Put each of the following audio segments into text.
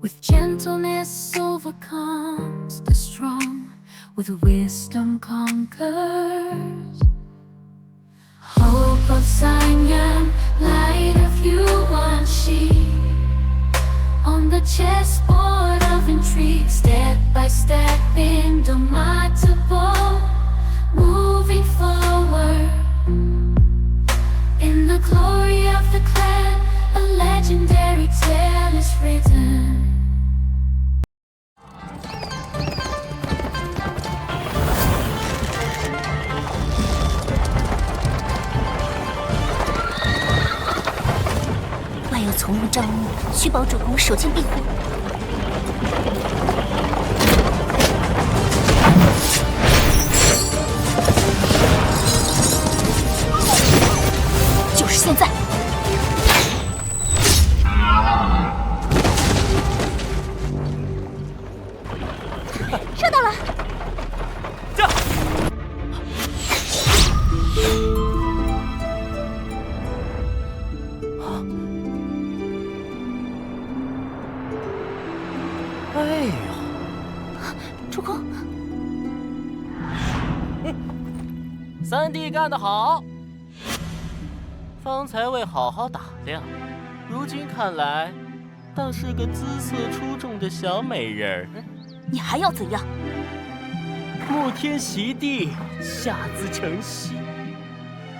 With gentleness overcomes the strong, with wisdom conquers. Hope of Zion, light of you unsheathed. On the chessboard of intrigue, step by step, indomitable, moving forward. In the glory of the clan, a legendary tale is written. 万有从容招募，须保主公守静庇护。就是现在！收到了。这。 哎呦，主公，三弟干得好！方才未好好打量，如今看来，倒是个姿色出众的小美人儿。你还要怎样？沐天席地，下自成蹊。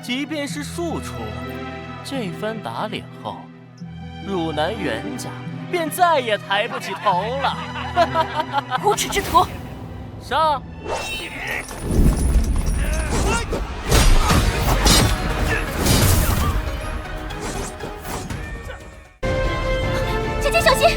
即便是庶出，这番打脸后，汝南袁家便再也抬不起头了。无耻之徒！上！姐姐小心！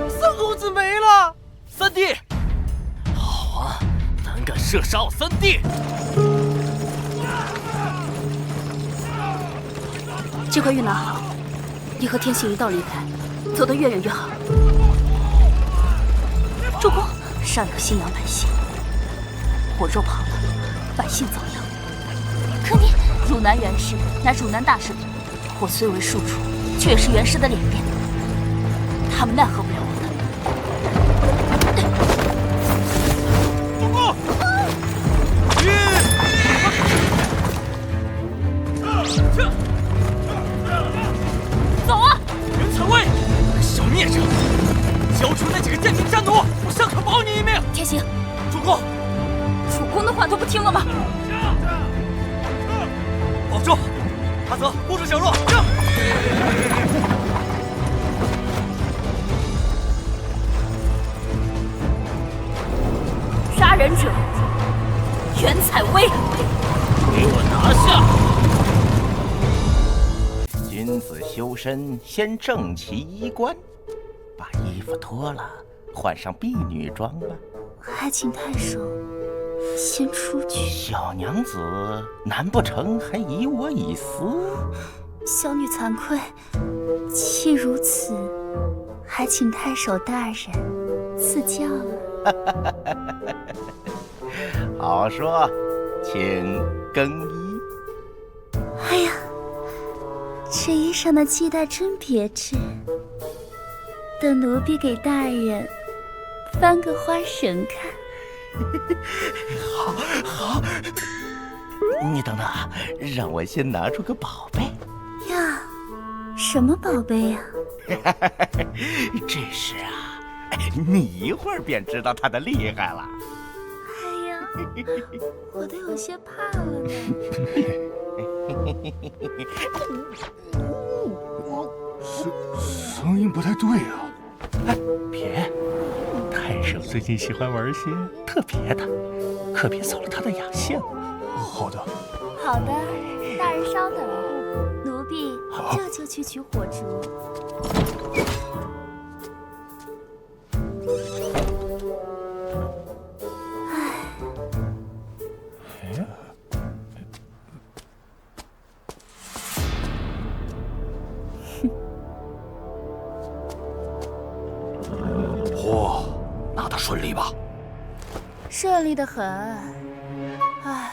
三公子没了！三弟，好啊，胆敢射杀我三弟！ 这块玉拿好，你和天行一道离开，走得越远越好。主公，上有信仰百姓，我若跑了，百姓遭殃。可你，汝南元氏乃汝南大氏，我虽为庶出，却也是元氏的脸面，他们奈何不了我的。主公，走啊！袁采薇，小孽者，交出那几个贱民战奴，我尚可保你一命。天行，主公，主公的话都不听了吗？保重，阿泽护住小若。杀人者，袁采薇，给我拿下！ 君子修身，先正其衣冠，把衣服脱了，换上婢女装吧。还请太守先出去。小娘子，难不成还以我以私？小女惭愧，既如此，还请太守大人赐教了。好说，请更衣。哎呀！ 这衣裳的系带真别致，等奴婢给大人翻个花绳看。好，好。你等等，让我先拿出个宝贝。呀，什么宝贝呀？这是啊，你一会儿便知道它的厉害了。哎呀，我都有些怕了呢。声音不太对啊！哎，别，太守最近喜欢玩些特别的，可别扫了他的雅兴。好的，好的，大人稍等，奴婢这就去取火烛。嚯，拿得顺利吧？顺利的很。唉，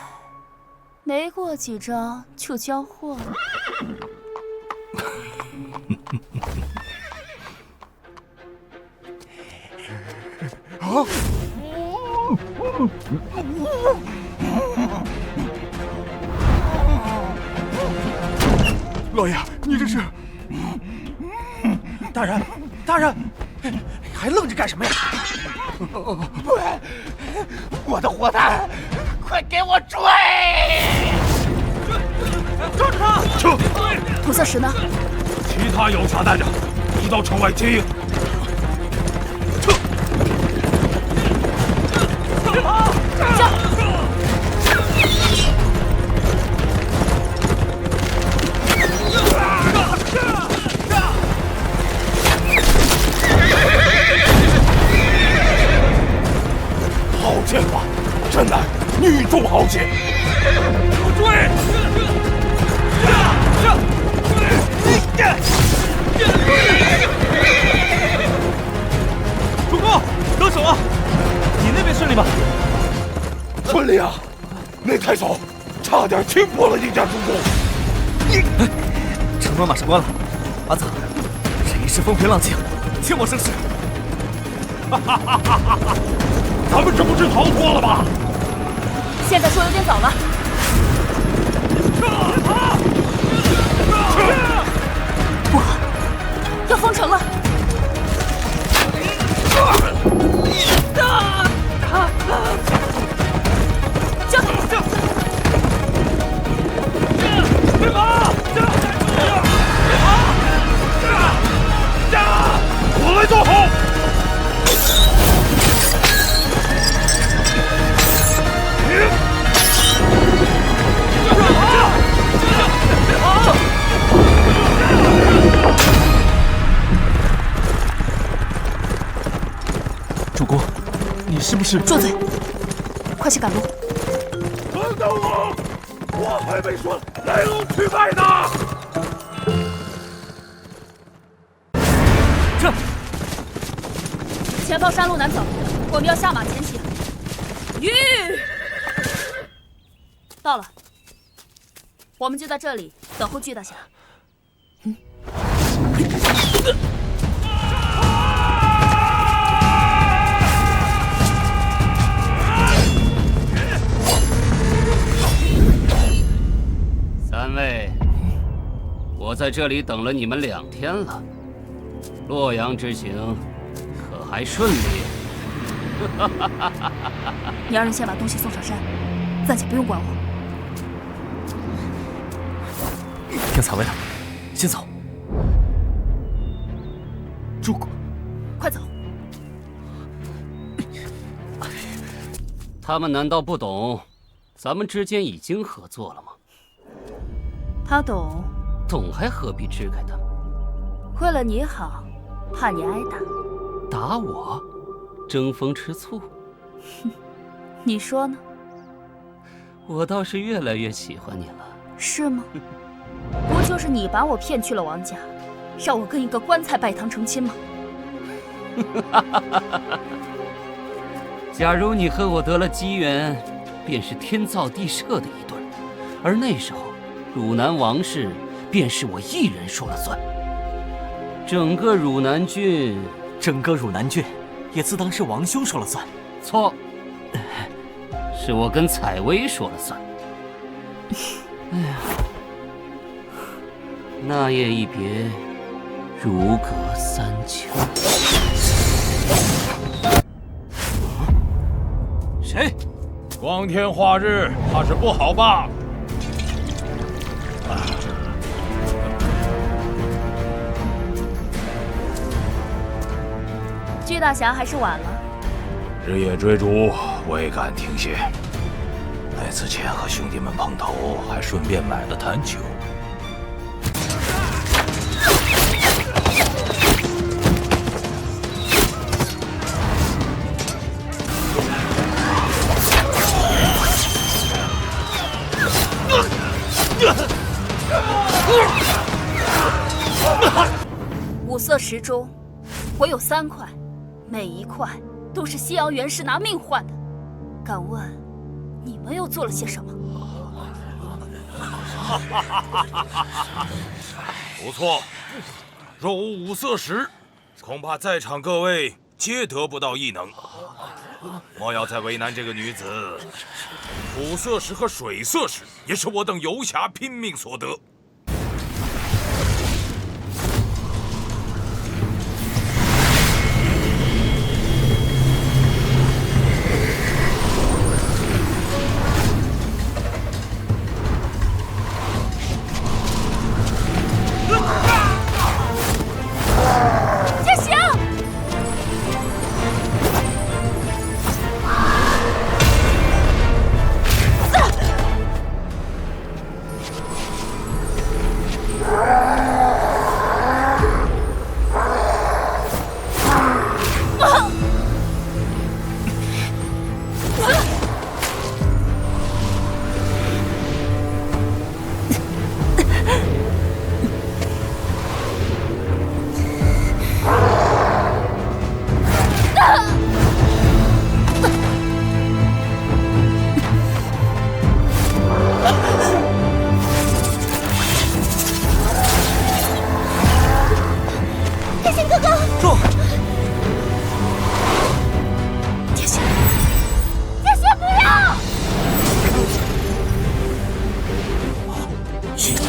没过几招就交货了。啊！老爷，你这是？大人，大人，还愣着干什么呀？我的活蛋，快给我追！抓住他！撤！土色石呢？其他有查带着，移到城外接应。撤！好剑法，真乃女中豪杰！追！主公，得手啊！你那边顺利吗？顺利啊！那太守差点轻破了应家主公。城门马上关了，阿紫，这一世风平浪静，切莫生事。咱们这不是逃脱了吗？现在说有点早了。不好，要封城了！交给别跑！我来做后。主公，你是不是？住嘴！快去赶路！等等我，我还没说来龙去脉呢。这，前方山路难走，我们要下马前行。吁！到了，我们就在这里等候巨大侠。三位，我在这里等了你们2天了，洛阳之行可还顺利？你让人先把东西送上山，暂且不用管我。听采薇的，先走。主公，快走！他们难道不懂咱们之间已经合作了吗？他懂，懂还何必支开他们？为了你好，怕你挨打。打我？争风吃醋？你说呢？我倒是越来越喜欢你了。是吗？不就是你把我骗去了王家，让我跟一个棺材拜堂成亲吗？假如你和我得了机缘，便是天造地设的一对，而那时候汝南王室便是我一人说了算。整个汝南郡也自当是王兄说了算。错，是我跟采薇说了算。哎呀，那夜一别，如隔3秋。谁？光天化日，怕是不好吧？巨大侠还是晚了。日夜追逐，未敢停歇。来此前和兄弟们碰头，还顺便买了坛酒。五色石钟，我有3块，每一块都是西洋元氏拿命换的。敢问，你们又做了些什么？不错，若无五色石，恐怕在场各位皆得不到异能。莫要再为难这个女子。土色石和水色石也是我等游侠拼命所得。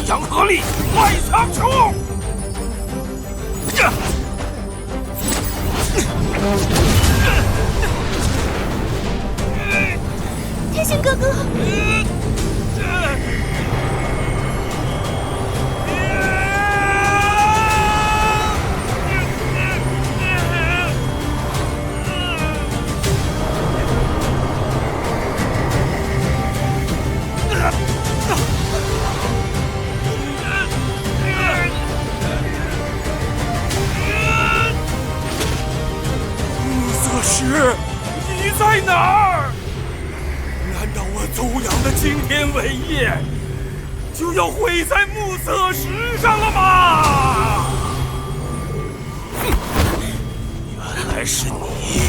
阳合力，外仓出！天行哥哥，石，你在哪儿？难道我祖养的惊天伟业就要毁在暮色石上了吗？原来是你！